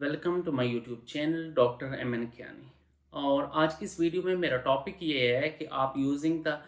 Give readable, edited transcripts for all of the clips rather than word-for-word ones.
Welcome to my YouTube channel doctor M N Kiani. और आज की इस वीडियो में मेरा टॉपिक ये है कि आप यूजिंग द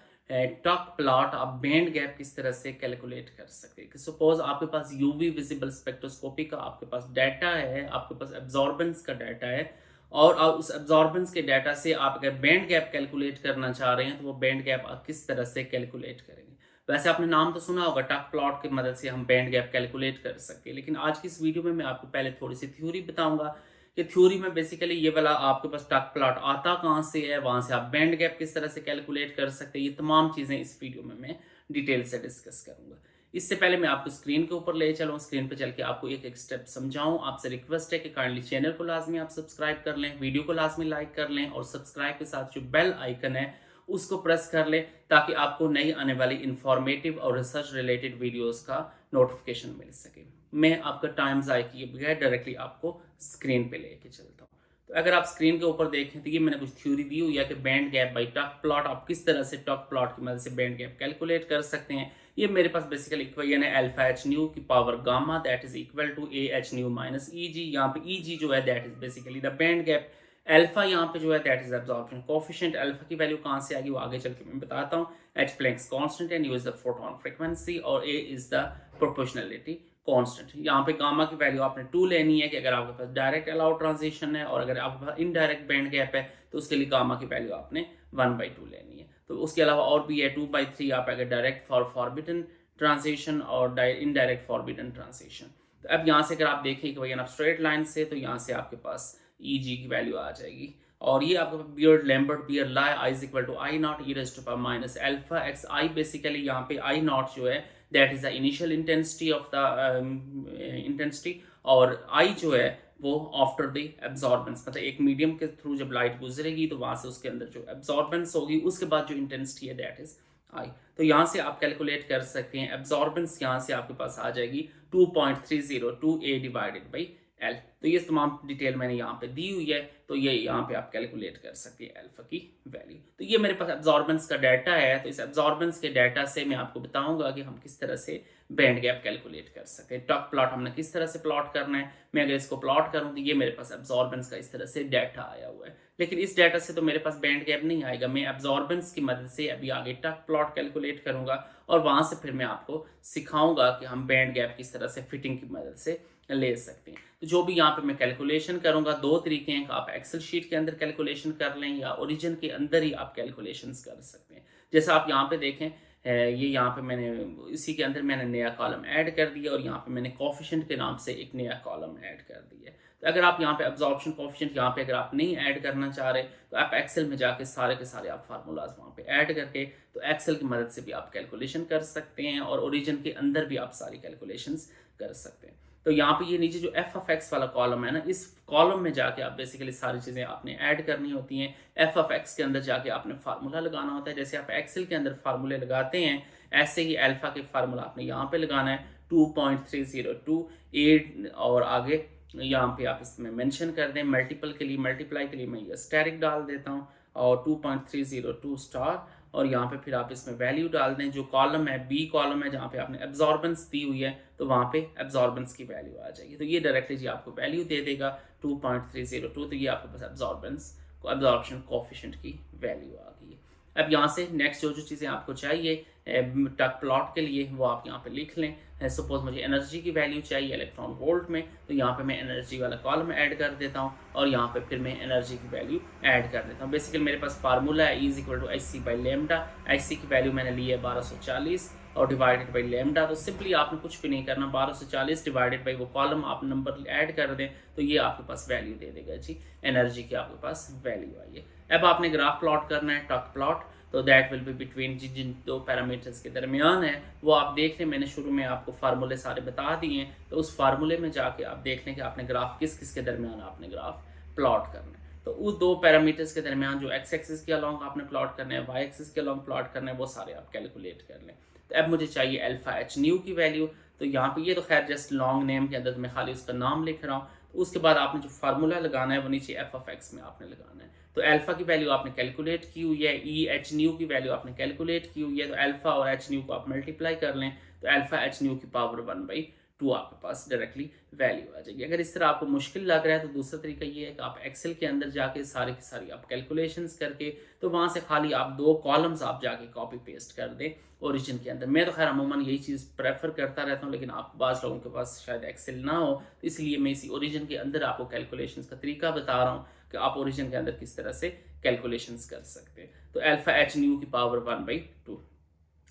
टॉक प्लॉट आप बैंड गैप किस तरह से कैलकुलेट कर सकते हैं। कि सपोज आपके पास यूवी विजिबल स्पेक्ट्रोस्कोपी का आपके पास डाटा है, आपके पास एब्जॉर्बेंस का डाटा है, और आप उस एब्जॉर्बेंस के डाटा से आप अगर बैंड गैप कैलकुलेट करना चाह रहे हैं तो वो बैंड गैप आप किस तरह से कैलकुलेट करेंगे। वैसे आपने नाम तो सुना होगा, टक प्लॉट की मदद से हम बैंड गैप कैलकुलेट कर सकते हैं। लेकिन आज की इस वीडियो में मैं आपको पहले थोड़ी सी थ्योरी बताऊंगा कि थ्योरी में बेसिकली ये वाला आपके पास टक प्लॉट आता कहाँ से है, वहां से आप बैंड गैप किस तरह से कैलकुलेट कर सकते हैं। ये तमाम चीजें इस वीडियो में मैं डिटेल से डिस्कस करूंगा। इससे पहले मैं आपको स्क्रीन के ऊपर ले चलूँ, स्क्रीन पर चल के आपको एक एक स्टेप समझाऊं। आपसे रिक्वेस्ट है कि काइंडली चैनल को लाजमी आप सब्सक्राइब कर लें, वीडियो को लाजमी लाइक कर लें, और सब्सक्राइब के साथ जो बेल आइकन है उसको प्रेस कर लें ताकि आपको नई आने वाली इंफॉर्मेटिव और रिसर्च रिलेटेड वीडियोस का नोटिफिकेशन मिल सके। मैं आपका टाइम ज़ाय किए बगैर डायरेक्टली आपको स्क्रीन पे लेके चलता हूँ। तो अगर आप स्क्रीन के ऊपर देखें तो ये मैंने कुछ थ्योरी दी हुई है कि बैंड गैप बाई टक प्लॉट आप किस तरह से टक प्लॉट की मदद से बैंड गैप कैलकुलेट कर सकते हैं। ये मेरे पास बेसिकली इक्वेशन है अल्फा एच न्यू की power gamma that is equal to A h nu minus E g. यहाँ पे ई जी जो है that is basically the band gap. Alpha यहाँ पे जो है that is absorption coefficient. Alpha की वैल्यू कहाँ से आएगी वो आगे चल के मैं बताता हूँ। H Planck's constant and you is the photon frequency, और ए इज द प्रोपोर्शनलिटी कांस्टेंट। यहाँ पे गामा की वैल्यू आपने 2 लेनी है कि अगर आपके पास डायरेक्ट अलाउड ट्रांजिशन है, और अगर आपके पास इनडायरेक्ट बैंड गैप है तो उसके लिए गामा की वैल्यू आपने 1/2 लेनी है। तो उसके अलावा और भी है 2/3 आप अगर डायरेक्ट फॉर फॉरबिडन ट्रांजिशन और इनडायरेक्ट फॉरबिडन ट्रांजिशन। तो अब यहाँ से अगर आप देखें कि भाई आप स्ट्रेट लाइन से, तो यहाँ से आपके पास ई जी की वैल्यू आ जाएगी। और ये आपका beard Lambert beard lie I is equal to I naught e raise to power minus alpha x I. Basically यहाँ पे आई नॉट जो है that is the initial intensity of the intensity, और आई जो है वो आफ्टर द एब्जॉर्बेंस, मतलब एक मीडियम के थ्रू जब लाइट गुजरेगी तो वहां से उसके अंदर जो एब्जॉर्बेंस होगी उसके बाद जो इंटेंसिटी है दैट इज आई। तो यहाँ से आप कैलकुलेट कर सकते हैं एब्जॉर्बेंस यहाँ से आपके पास आ जाएगी 2.302 ए डिवाइडेड बाई एल। तो ये तमाम डिटेल मैंने यहाँ पे दी हुई है, तो ये यहाँ पे आप कैलकुलेट कर सकते हैं अल्फा की वैल्यू। तो ये मेरे पास एब्जॉर्बेंस का डाटा है, तो इस एब्जॉर्बेंस के डाटा से मैं आपको बताऊंगा कि हम किस तरह से बैंड गैप कैलकुलेट कर सकते हैं। टॉक प्लॉट हमने किस तरह से प्लॉट करना है। मैं अगर इसको प्लॉट करूँ तो ये मेरे पास एब्जॉर्बेंस का इस तरह से डाटा आया हुआ है, लेकिन इस डाटा से तो मेरे पास बैंड गैप नहीं आएगा। मैं एब्जॉर्बेंस की मदद से अभी आगे टॉक प्लॉट कैलकुलेट करूंगा, और वहां से फिर मैं आपको सिखाऊंगा कि हम बैंड गैप किस तरह से फिटिंग की मदद से ले सकते हैं। तो जो भी यहाँ पे मैं कैलकुलेशन करूंगा, 2 तरीके हैं। आप एक्सेल शीट के अंदर कैलकुलेशन कर लें या ओरिजिन के अंदर ही आप कैलकुलेशंस कर सकते हैं। जैसा आप यहाँ पे देखें, ये यहाँ पे मैंने इसी के अंदर मैंने नया कॉलम ऐड कर दिया, और यहाँ पे मैंने कोफिशिएंट के नाम से एक नया कॉलम ऐड कर दिया। तो अगर आप यहाँ पे एब्जॉर्प्शन कोफिशिएंट यहाँ पे अगर आप नहीं ऐड करना चाह रहे तो आप एक्सेल में जाके सारे के सारे आप फार्मूलाज वहाँ पे ऐड करके तो एक्सेल की मदद से भी आप कैलकुलेशन कर सकते हैं, और ओरिजिन के अंदर भी आप सारी कैलकुलेशंस कर सकते हैं। तो यहाँ पे ये नीचे जो एफ ऑफ एक्स वाला कॉलम है ना, इस कॉलम में जाके आप बेसिकली सारी चीज़ें आपने ऐड करनी होती हैं। एफ ऑफ एक्स के अंदर जाके आपने फार्मूला लगाना होता है। जैसे आप एक्सेल के अंदर फार्मूले लगाते हैं, ऐसे ही अल्फा के फार्मूला आपने यहाँ पे लगाना है 2.302 और आगे यहाँ पे आप इसमें मेंशन कर दें। मल्टीपल के लिए, मल्टीप्लाई के लिए मैं ये स्टेरिक डाल देता हूँ, और 2.302 स्टार, और यहाँ पे फिर आप इसमें वैल्यू डाल दें। जो कॉलम है बी कॉलम है, जहाँ पे आपने एब्जॉर्बेंस दी हुई है, तो वहाँ पे एब्जॉर्बेंस की वैल्यू आ जाएगी। तो ये डायरेक्टली जी आपको वैल्यू दे देगा 2.302। तो ये आपके पास एब्जॉर्बेशन कोफिशिएंट की वैल्यू आ गई है। अब यहाँ से नेक्स्ट जो चीज़ें आपको चाहिए टक प्लॉट के लिए वो आप यहाँ पे लिख लें। सपोज मुझे एनर्जी की वैल्यू चाहिए इलेक्ट्रॉन वोल्ट में, तो यहाँ पे मैं एनर्जी वाला कॉलम ऐड कर देता हूँ, और यहाँ पे फिर मैं एनर्जी की वैल्यू ऐड कर देता हूँ। बेसिकली मेरे पास फार्मूला है is equal to h c by lambda. H c की वैल्यू मैंने ली है 1240 और डिवाइडेड बाई लेमडा। तो सिंपली आपने कुछ भी नहीं करना, 1240 डिवाइडेड बाई वो कॉलम आप नंबर ऐड कर दें, तो ये आपके पास वैल्यू दे देगा जी, एनर्जी की आपके पास वैल्यू आई है। अब आपने ग्राफ प्लॉट करना है टॉक प्लॉट, तो दैट विल बी बिटवीन जिन 2 पैरामीटर्स के दरमियान है वो आप देख लें। मैंने शुरू में आपको फार्मूले सारे बता दिए हैं, तो उस फार्मूले में जाके आप देख लें कि आपने ग्राफ किस किस के दरमियान आपने ग्राफ प्लॉट करना है। तो उस 2 पैरामीटर्स के दरमियान जो एक्स एक्सिस के अलॉन्ग आपने प्लॉट करना है, वाई एक्सिस के अलॉन्ग प्लॉट करना है, वो सारे आप कैलकुलेट कर लें। तो अब मुझे चाहिए अल्फा एच न्यू की वैल्यू। तो यहाँ पे ये तो खैर जस्ट लॉन्ग नेम के अंदर मैं खाली उसका नाम लिख रहा हूँ। तो उसके बाद आपने जो फार्मूला लगाना है वो नीचे एफ ऑफ एक्स में आपने लगाना है। तो अल्फा की वैल्यू आपने कैलकुलेट की हुई है, ई एच न्यू की वैल्यू आपने कैलकुलेट की हुई है। तो अल्फा और एच न्यू को आप मल्टीप्लाई कर लें, तो अल्फा एच न्यू की पावर 1/2 2 आपके पास डायरेक्टली वैल्यू आ जाएगी। अगर इस तरह आपको मुश्किल लग रहा है तो दूसरा तरीका ये है कि आप एक्सेल के अंदर जाके सारी की सारी आप कैलकुलेशंस करके तो वहाँ से खाली आप 2 कॉलम्स आप जाके कॉपी पेस्ट कर दें ओरिजिन के अंदर। मैं तो खैर अमूमन यही चीज़ प्रेफर करता रहता हूँ, लेकिन आप बाज़ लोगों के पास शायद एक्सेल ना हो, तो इसलिए मैं इसी ओरिजिन के अंदर आपको कैलकुलेशंस का तरीका बता रहा हूँ कि आप ओरिजिन के अंदर किस तरह से कैलकुलेशंस कर सकते हैं। तो अल्फ़ा एच न्यू की पावर 1/2,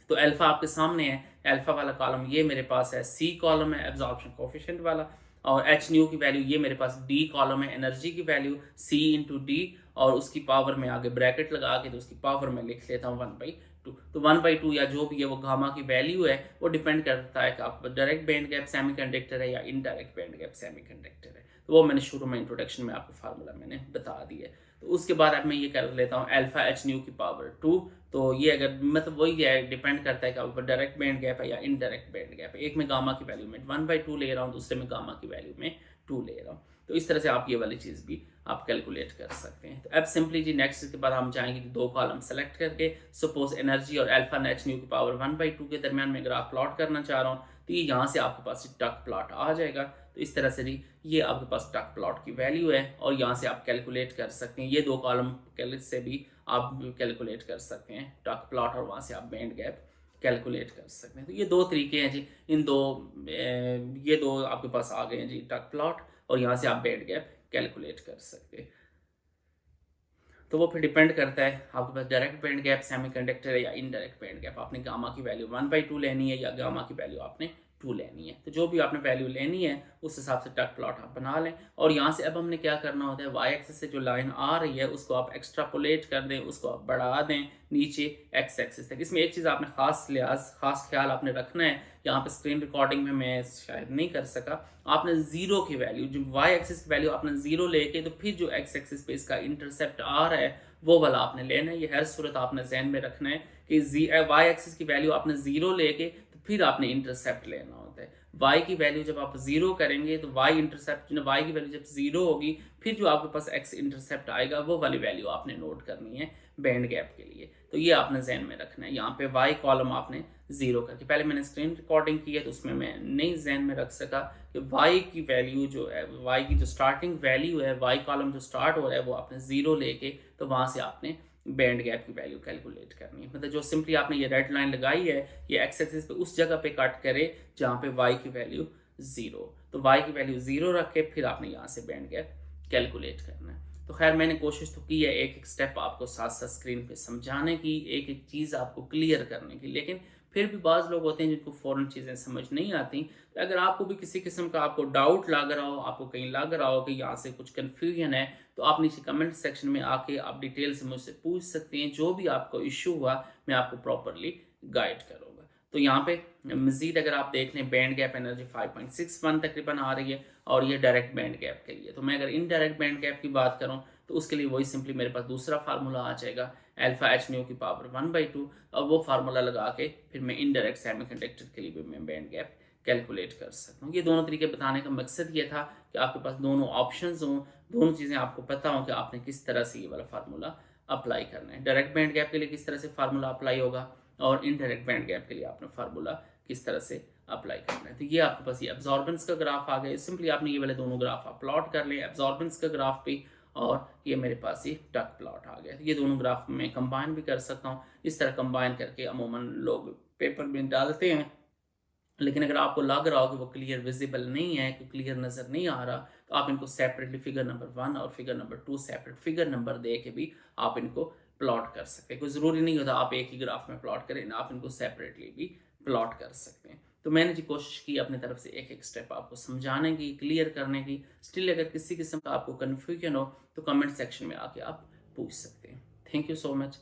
तो अल्फ़ा आपके सामने है। अल्फ़ा वाला कॉलम ये मेरे पास है, सी कॉलम है एब्जॉर्प्शन कोफिशिएंट वाला, और एच न्यू की वैल्यू ये मेरे पास डी कॉलम है, एनर्जी की वैल्यू सी इंटू डी, और उसकी पावर में आगे ब्रैकेट लगा के तो उसकी पावर में लिख लेता हूँ 1/2। तो 1/2 या जो भी है वो गामा की वैल्यू है, वो डिपेंड करता है कि आपका डायरेक्ट बैंड गैप सेमीकंडक्टर है या इनडायरेक्ट बैंड गैप सेमीकंडक्टर है। तो वो मैंने शुरू में इंट्रोडक्शन में आपको फार्मूला मैंने बता दिया है। तो उसके बाद अब मैं ये कर लेता हूँ अल्फा एच न्यू की पावर 2। तो ये अगर मतलब वही है, डिपेंड करता है कि आपका डायरेक्ट बैंड गैप है या इनडायरेक्ट बैंड गैप है। एक में गामा की वैल्यू में 1/2 ले रहा हूँ, दूसरे में गामा की वैल्यू में 2 ले रहा हूँ। तो इस तरह से आप ये वाली चीज़ भी आप कैलकुलेट कर सकते हैं। तो अब सिंपली जी नेक्स्ट के बाद हम जाएंगे कि 2 कॉलम सेलेक्ट करके सपोज एनर्जी और अल्फा एच न्यू की पावर 1/2 के दरमियान में ग्राफ प्लॉट करना चाह रहा हूँ, तो ये यहाँ से आपके पास टक प्लॉट आ जाएगा। तो इस तरह से जी ये आपके पास टक प्लॉट की वैल्यू है, और यहाँ से आप कैलकुलेट कर सकते हैं। ये 2 कॉलम से भी आप कैलकुलेट कर सकते हैं टक प्लॉट, और वहाँ से आप बैंड गैप कैलकुलेट कर सकते हैं। तो ये 2 तरीके हैं जी, ये दो आपके पास आ गए हैं जी, टक प्लॉट, और यहाँ से आप बैंड गैप कैलकुलेट कर सकते हैं। तो वो फिर डिपेंड करता है आपके पास डायरेक्ट बैंड गैप सेमीकंडक्टर है या इनडायरेक्ट बैंड गैप। आपने गामा की वैल्यू 1/2 लेनी है या गामा की वैल्यू आपने 2 लेनी है। तो जो भी आपने वैल्यू लेनी है उस हिसाब से टक प्लॉट आप बना लें। और यहाँ से अब हमने क्या करना होता है, वाई एक्सिस से जो लाइन आ रही है उसको आप एक्स्ट्रापोलेट कर दें, उसको आप बढ़ा दें नीचे एक्स एक्सिस तक। इसमें एक चीज़ आपने खास ख्याल आपने रखना है, यहाँ पे स्क्रीन रिकॉर्डिंग में मैं शायद नहीं कर सका। आपने 0 की वैल्यू, जो वाई एक्सिस की वैल्यू आपने 0 लेके तो फिर जो एक्स एक्सिस पे इसका इंटरसेप्ट आ रहा है वो वाला आपने लेना है। ये हर सूरत आपने जहन में रखना है कि वाई एक्सिस की वैल्यू आपने 0 लेके तो फिर आपने इंटरसेप्ट लेना होता है। वाई की वैल्यू जब आप 0 करेंगे तो वाई की वैल्यू जब 0 होगी, फिर जो आपके पास एक्स इंटरसेप्ट आएगा वो वाली वैल्यू आपने नोट करनी है बैंड गैप के लिए। तो ये आपने जहन में रखना है। यहाँ पे वाई कॉलम आपने 0 करके, पहले मैंने स्क्रीन रिकॉर्डिंग की है तो उसमें मैं नहीं जहन में रख सका कि वाई की वैल्यू जो है, वाई की जो स्टार्टिंग वैल्यू है, वाई कॉलम जो स्टार्ट हो रहा है वो आपने 0 लेके तो वहाँ से आपने बैंड गैप की वैल्यू कैलकुलेट करनी है। मतलब जो सिंपली आपने ये रेड लाइन लगाई है, ये एक्स एक्सिस पे उस जगह पे कट करे जहाँ पे वाई की वैल्यू 0। तो वाई की वैल्यू 0 रख के फिर आपने यहाँ से बैंड गैप कैलकुलेट करना है। तो खैर मैंने कोशिश तो की है एक एक स्टेप आपको साथ साथ स्क्रीन पे समझाने की, एक एक चीज़ आपको क्लियर करने की, लेकिन फिर भी बाज़ लोग होते हैं जिनको फ़ौरन चीज़ें समझ नहीं आती। तो अगर आपको भी किसी किस्म का आपको डाउट लग रहा हो, आपको कहीं लग रहा हो कि यहाँ से कुछ कन्फ्यूजन है, तो आप नीचे कमेंट सेक्शन में आके आप डिटेल से मुझसे पूछ सकते हैं। जो भी आपको इशू हुआ मैं आपको प्रॉपरली गाइड करूँगा। तो यहाँ पे मज़ीद अगर आप देख लें, बैंड गैप एनर्जी 5.61 तकरीबन आ रही है, और ये डायरेक्ट बैंड गैप के लिए। तो मैं अगर इनडायरेक्ट बैंड गैप की बात करूँ तो उसके लिए वही सिंपली मेरे पास दूसरा फार्मूला आ जाएगा, अल्फा एच न्यू की पावर 1/2, और वो फार्मूला लगा के फिर मैं इनडायरेक्ट सेमीकंडक्टर के लिए भी मैं बैंड गैप कैलकुलेट कर सकता हूँ। ये दोनों तरीके बताने का मकसद ये था कि आपके पास दोनों ऑप्शंस हों, दोनों चीज़ें आपको पता हों कि आपने किस तरह से ये वाला फार्मूला अप्लाई करना है। डायरेक्ट बैंड गैप के लिए किस तरह से फार्मूला अप्लाई होगा, और इनडायरेक्ट बैंड गैप के लिए आपने फार्मूला किस तरह से अप्लाई करना है। तो ये आपके पास ये एब्जॉर्बेंस का ग्राफ आ गया। सिंपली आपने ये वाले दोनों ग्राफ आप प्लॉट कर लें, एब्जॉर्बेंस का ग्राफ भी, और ये मेरे पास ये टक प्लॉट आ गया। ये दोनों ग्राफ में कंबाइन भी कर सकता हूँ। इस तरह कंबाइन करके अमूमन लोग पेपर में डालते हैं, लेकिन अगर आपको लग रहा हो कि वो क्लियर विजिबल नहीं है, कि क्लियर नज़र नहीं आ रहा, तो आप इनको सेपरेटली फिगर नंबर 1 और figure number 2 separate figure number दे के भी आप इनको प्लॉट कर सकते हैं। कोई ज़रूरी नहीं होता आप एक ही ग्राफ में प्लॉट करें, आप इनको सेपरेटली भी प्लॉट कर सकते हैं। तो मैंने जी कोशिश की अपनी तरफ से एक एक स्टेप आपको समझाने की, क्लियर करने की। स्टिल अगर किसी किस्म का आपको कन्फ्यूजन हो तो कमेंट सेक्शन में आके आप पूछ सकते हैं। Thank you so much.